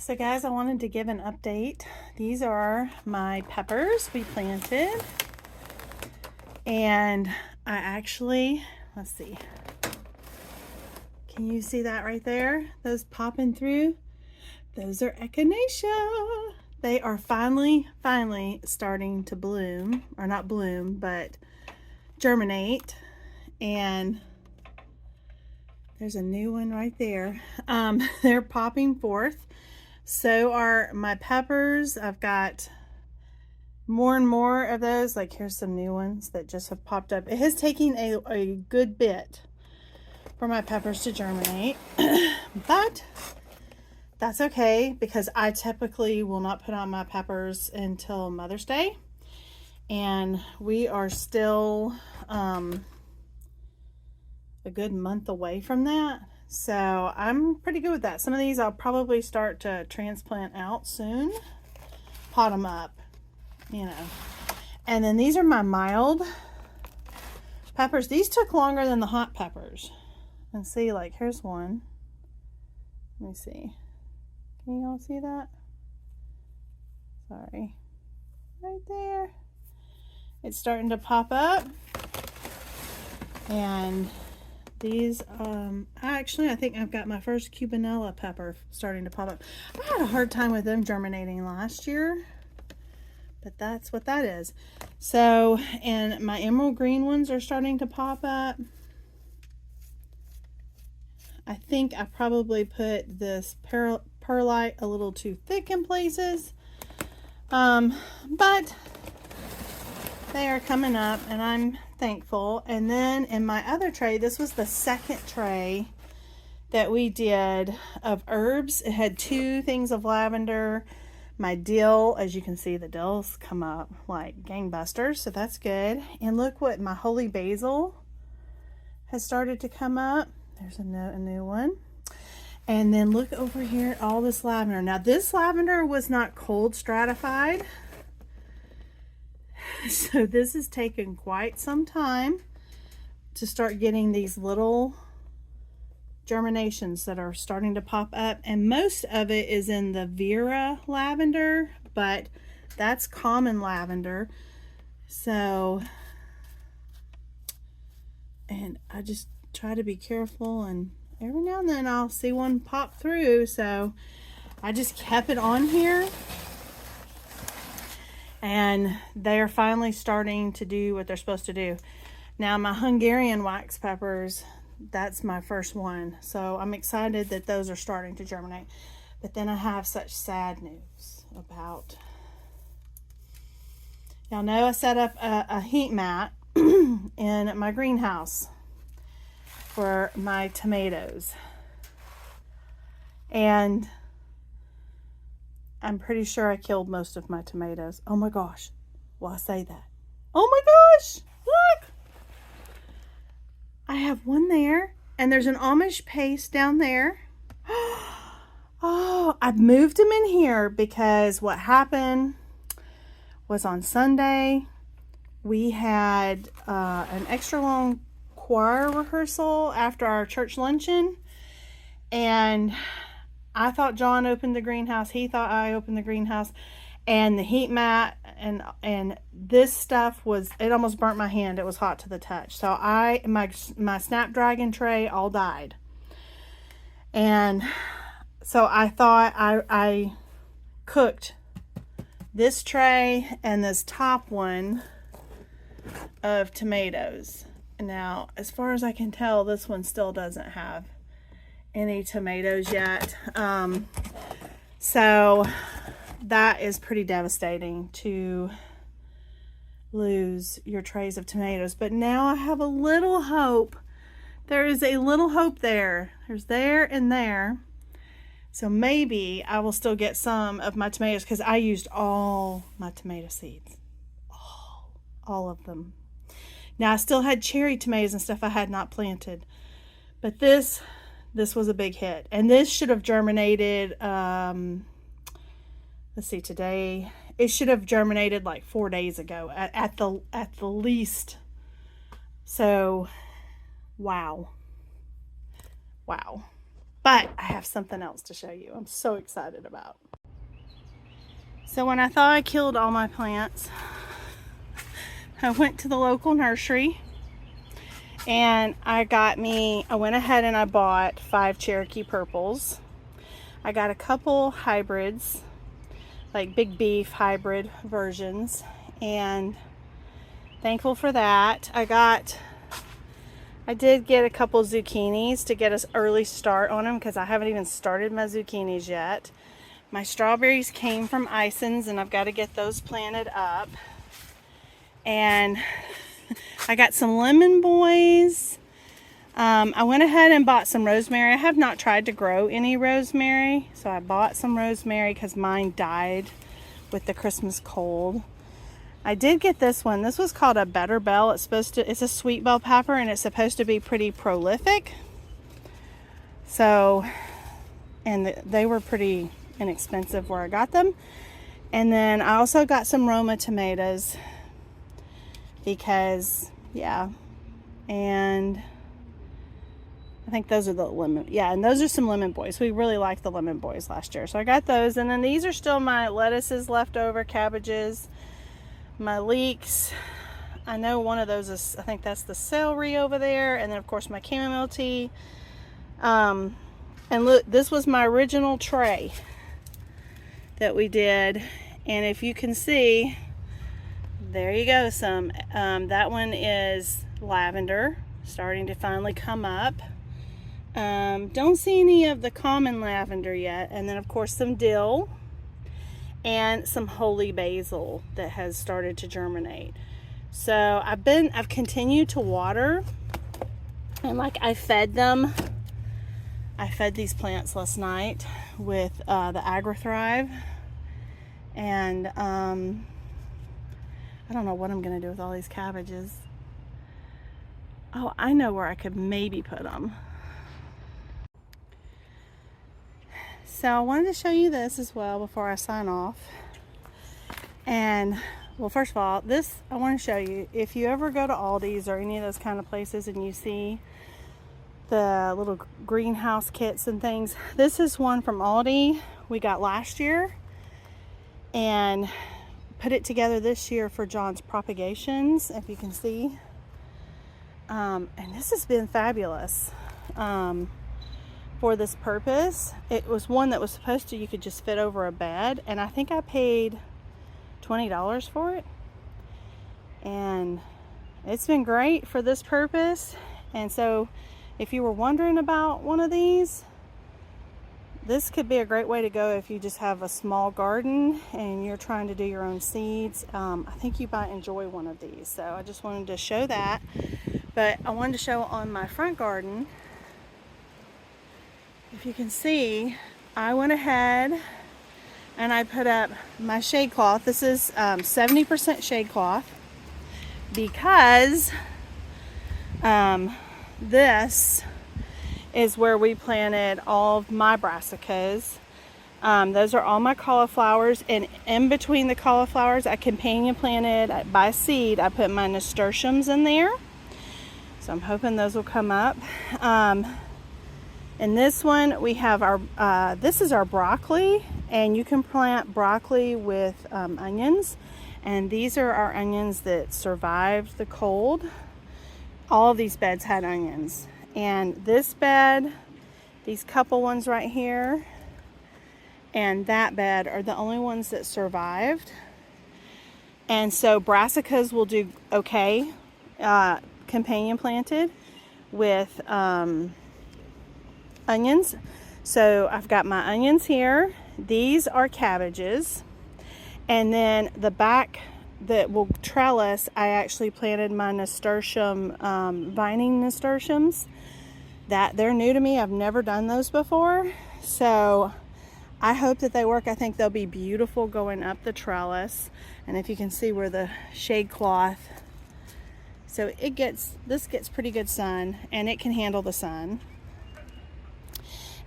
So guys, I wanted to give an update. These are my peppers we planted. And I actually, let's see. Can you see that right there? Those popping through? Those are echinacea. They are finally starting to bloom, or not bloom, but germinate. And there's a new one right there. They're popping forth. So are my peppers. I've got more and more of those. Like here's some new ones that just have popped up. It has taken a good bit for my peppers to germinate, but that's okay because I typically will not put on my peppers until Mother's Day, and we are still a good month away from that. So I'm pretty good with that. Some of these I'll probably start to transplant out soon, pot them up, you know. And then these are my mild peppers. These took longer than the hot peppers. And see, like here's one. Let me see. Can you all see that? Sorry. Right there. It's starting to pop up. And these, actually, I think I've got my first Cubanella pepper starting to pop up. I had a hard time with them germinating last year, but that's what that is. So, and my emerald green ones are starting to pop up. I think I probably put this perlite a little too thick in places, but they are coming up and I'm thankful. And then in my other tray, this was the second tray that we did of herbs. It had two things of lavender, my dill. As you can see, the dill's come up like gangbusters, so that's good. And look what my holy basil has started to come up. There's a new one. And then look over here at all this lavender. Now this lavender was not cold stratified, so this has taken quite some time to start getting these little germinations that are starting to pop up. And most of it is in the Vera lavender, but that's common lavender. So, and I just try to be careful, and every now and then I'll see one pop through, so I just kept it on here. And they're finally starting to do what they're supposed to do. Now my Hungarian wax peppers, that's my first one. So I'm excited that those are starting to germinate. But then I have such sad news about, y'all know I set up a heat mat in my greenhouse for my tomatoes. And I'm pretty sure I killed most of my tomatoes. Oh my gosh. Well, I say that. Oh my gosh. Look. I have one there. And there's an Amish paste down there. Oh, I've moved them in here because what happened was on Sunday, we had an extra long choir rehearsal after our church luncheon. And I thought John opened the greenhouse. He thought I opened the greenhouse. And the heat mat and this stuff was, it almost burnt my hand. It was hot to the touch. So my Snapdragon tray all died. And so I thought I cooked this tray and this top one of tomatoes. Now, as far as I can tell, this one still doesn't have any tomatoes yet. So that is pretty devastating to lose your trays of tomatoes. But now I have a little hope. There is a little hope there. There's there and there. So maybe I will still get some of my tomatoes because I used all my tomato seeds. All of them. Now I still had cherry tomatoes and stuff I had not planted. But this was a big hit. And this should have germinated, let's see, today. It should have germinated like 4 days ago at the least. So, wow. But I have have something else to show you. I'm so excited about. So when I thought I killed all my plants, I went to the local nursery and I went ahead and I bought 5 Cherokee purples. I got a couple hybrids, like big beef hybrid versions, and thankful for that. I did get a couple zucchinis to get us early start on them because I haven't even started my zucchinis yet. My strawberries came from Ison's and I've got to get those planted up. And I got some lemon boys. I went ahead and bought some rosemary. I have not tried to grow any rosemary, so I bought some rosemary because mine died with the Christmas cold. I did get this one. This was called a Better Bell. It's a sweet bell pepper, and it's supposed to be pretty prolific. So, and they were pretty inexpensive where I got them. And then I also got some Roma tomatoes because, yeah, and I think those are the lemon, yeah, and those are some lemon boys. We really liked the lemon boys last year, so I got those. And then these are still my lettuces left over, cabbages, my leeks. I know one of those is, I think that's the celery over there, and then of course my chamomile tea. And look, this was my original tray that we did, and if you can see, there you go, some that one is lavender, starting to finally come up. Don't see any of the common lavender yet, and then of course some dill and some holy basil that has started to germinate. So I've continued to water, and like I fed these plants last night with the AgriThrive, and I don't know what I'm gonna do with all these cabbages. Oh, I know where I could maybe put them. So I wanted to show you this as well before I sign off. And well, first of all, this I want to show you. If you ever go to Aldi's or any of those kind of places and you see the little greenhouse kits and things, this is one from Aldi we got last year and put it together this year for John's propagations, if you can see. And this has been fabulous for this purpose. It was one that was supposed to, you could just fit over a bed, and I think I paid $20 for it, and it's been great for this purpose. And so if you were wondering about one of these, this could be a great way to go if you just have a small garden and you're trying to do your own seeds. I think you might enjoy one of these. So I just wanted to show that. But I wanted to show on my front garden, if you can see, I went ahead and I put up my shade cloth. This is 70% shade cloth because this is where we planted all of my brassicas. Those are all my cauliflowers, and in between the cauliflowers I companion planted by seed. I put my nasturtiums in there, so I'm hoping those will come up. In this one we have our this is our broccoli, and you can plant broccoli with onions, and these are our onions that survived the cold. All of these beds had onions, and this bed, these couple ones right here, and that bed are the only ones that survived. And so brassicas will do okay, companion planted with onions. So I've got my onions here. These are cabbages, and then the back that will trellis, I actually planted my nasturtium, vining nasturtiums. That they're new to me. I've never done those before, so I hope that they work. I think they'll be beautiful going up the trellis. And if you can see where the shade cloth, so this gets pretty good sun, and it can handle the sun.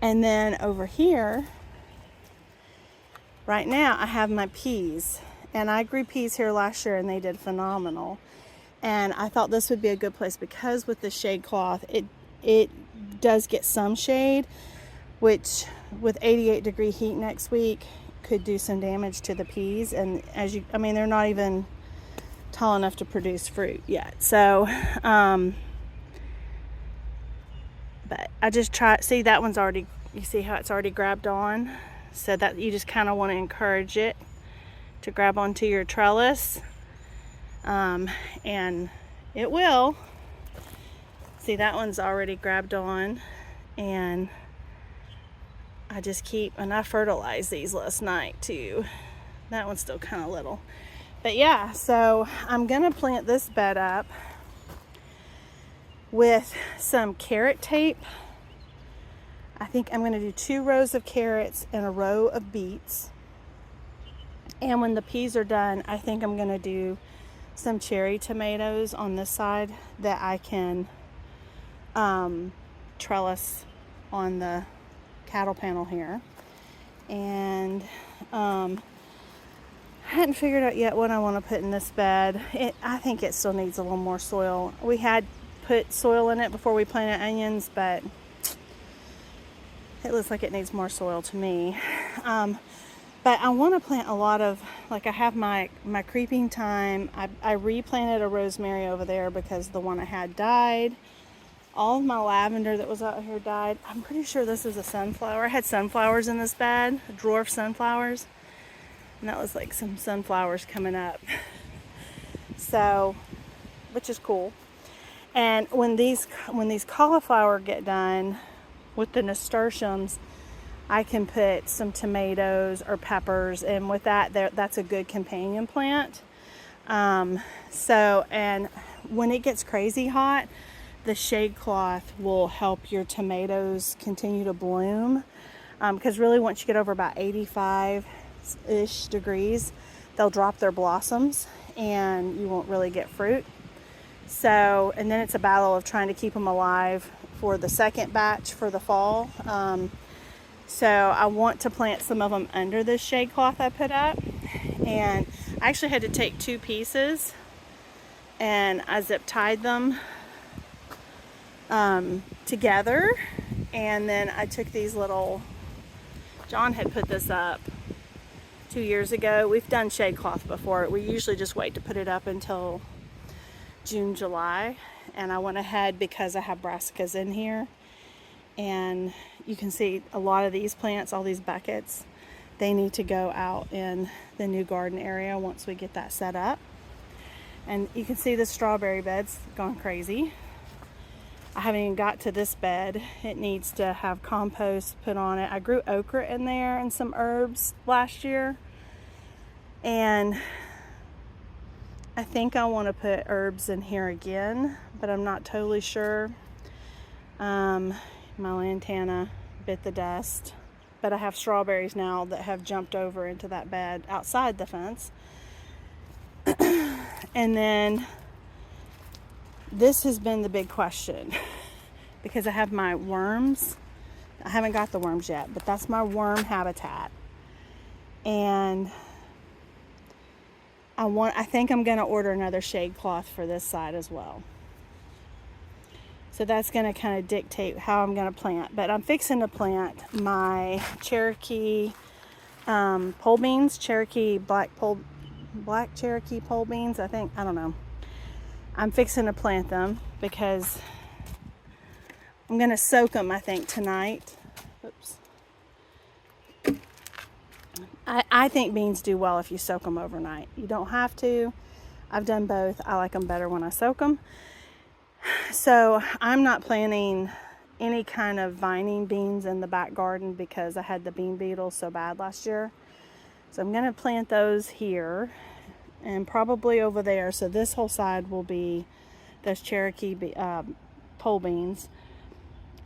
And then over here, right now I have my peas, and I grew peas here last year and they did phenomenal. And I thought this would be a good place because with the shade cloth, it does get some shade, which with 88-degree heat next week could do some damage to the peas. And I mean, they're not even tall enough to produce fruit yet. So, but I just see that one's already, you see how it's already grabbed on? So that you just kind of want to encourage it to grab onto your trellis. And it will. See, that one's already grabbed on, and and I fertilized these last night too. That one's still kind of little. But yeah, so I'm gonna plant this bed up with some carrot tape. I think I'm gonna do 2 rows of carrots and a row of beets. And when the peas are done, I think I'm gonna do some cherry tomatoes on this side that I can trellis on the cattle panel here. And I hadn't figured out yet what I want to put in this bed. I think it still needs a little more soil. We had put soil in it before we planted onions, but it looks like it needs more soil to me. But I want to plant a lot of, like, I have my creeping thyme. I replanted a rosemary over there because the one I had died. All of my lavender that was out here died. I'm pretty sure this is a sunflower. I had sunflowers in this bed, dwarf sunflowers. And that was like some sunflowers coming up. So, which is cool. And when these cauliflower get done with the nasturtiums, I can put some tomatoes or peppers, and with that, that's a good companion plant. And when it gets crazy hot, the shade cloth will help your tomatoes continue to bloom. Because really, once you get over about 85-ish degrees, they'll drop their blossoms and you won't really get fruit. So, and then it's a battle of trying to keep them alive for the second batch for the fall. So I want to plant some of them under this shade cloth I put up. And I actually had to take 2 pieces and I zip tied them together. And then I took these little, John had put this up 2 years ago. We've done shade cloth before. We usually just wait to put it up until June, July. And I went ahead because I have brassicas in here. And you can see a lot of these plants, all these buckets, they need to go out in the new garden area once we get that set up. And you can see the strawberry bed's gone crazy. I haven't even got to this bed. It needs to have compost put on it. I grew okra in there and some herbs last year. And I think I want to put herbs in here again, but I'm not totally sure. My lantana bit the dust, but I have strawberries now that have jumped over into that bed outside the fence. And then this has been the big question because I have my worms. I haven't got the worms yet, but that's my worm habitat. And I think I'm going to order another shade cloth for this side as well. So that's going to kind of dictate how I'm going to plant. But I'm fixing to plant my Cherokee pole beans, black Cherokee pole beans, I think. I don't know. I'm fixing to plant them because I'm going to soak them, I think, tonight. Oops. I think beans do well if you soak them overnight. You don't have to. I've done both. I like them better when I soak them. So I'm not planting any kind of vining beans in the back garden because I had the bean beetle so bad last year. So I'm going to plant those here and probably over there. So this whole side will be those Cherokee pole beans.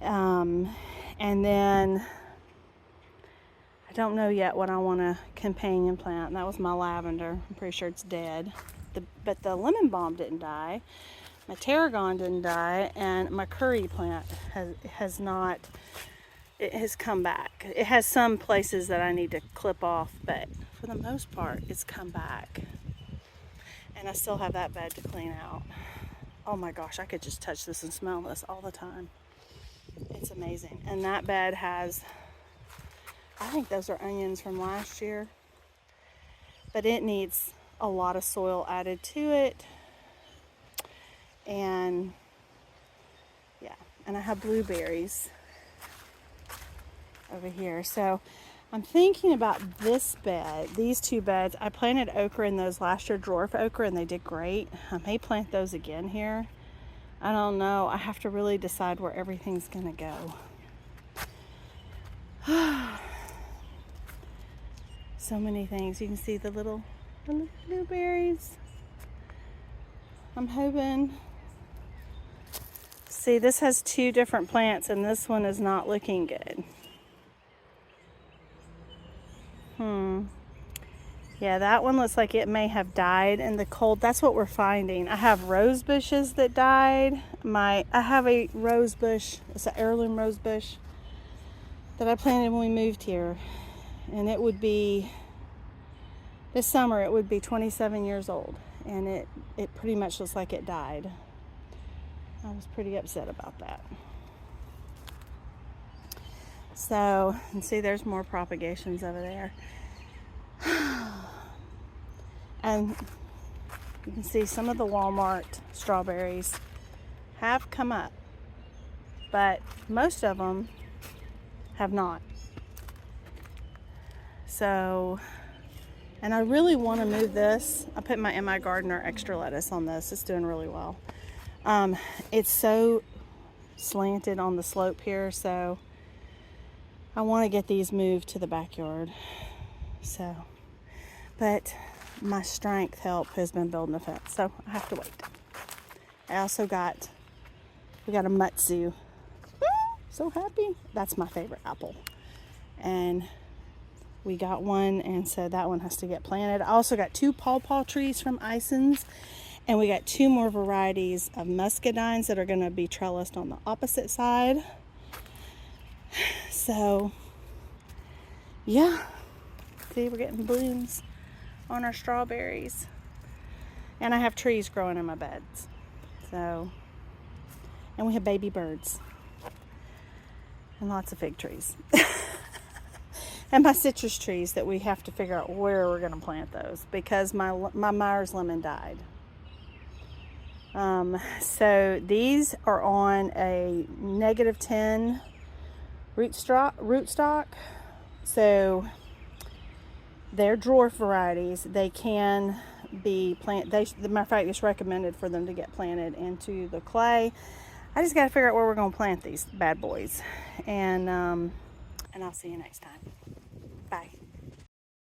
And then I don't know yet what I want to companion plant. And that was my lavender. I'm pretty sure it's dead. But the lemon balm didn't die. My tarragon didn't die, and my curry plant has not. It has come back. It has some places that I need to clip off, but for the most part, it's come back. And I still have that bed to clean out. Oh my gosh, I could just touch this and smell this all the time. It's amazing. And that bed has I think those are onions from last year. But it needs a lot of soil added to it. And yeah, and I have blueberries over here. So I'm thinking about this bed, these two beds. I planted okra in those last year, dwarf okra, and they did great. I may plant those again here. I don't know. I have to really decide where everything's gonna go. So many things. You can see the little blueberries. I'm hoping. See, this has two different plants and this one is not looking good. Yeah, that one looks like it may have died in the cold. That's what we're finding. I have rose bushes that died. I have a rose bush. It's an heirloom rose bush that I planted when we moved here. And it would be, this summer, it would be 27 years old. And it pretty much looks like it died. I was pretty upset about that. So, and see, there's more propagations over there. And you can see some of the Walmart strawberries have come up, but most of them have not. So, and I really want to move this. I put my In My Gardener extra lettuce on this. It's doing really well. It's so slanted on the slope here, so I want to get these moved to the backyard. So, but my strength help has been building a fence, so I have to wait. I also got, we got a mutsu. So happy. That's my favorite apple. And we got one, and so that one has to get planted. I also got 2 pawpaw trees from Ison's, and we got 2 more varieties of muscadines that are going to be trellised on the opposite side. So, yeah. See, we're getting blooms on our strawberries. And I have trees growing in my beds. So, and we have baby birds. And lots of fig trees. And my citrus trees that we have to figure out where we're going to plant those because my Myers lemon died. So these are on a -10 rootstock. So they're dwarf varieties. They can be planted. As a matter of fact, it's recommended for them to get planted into the clay. I just got to figure out where we're going to plant these bad boys. And I'll see you next time.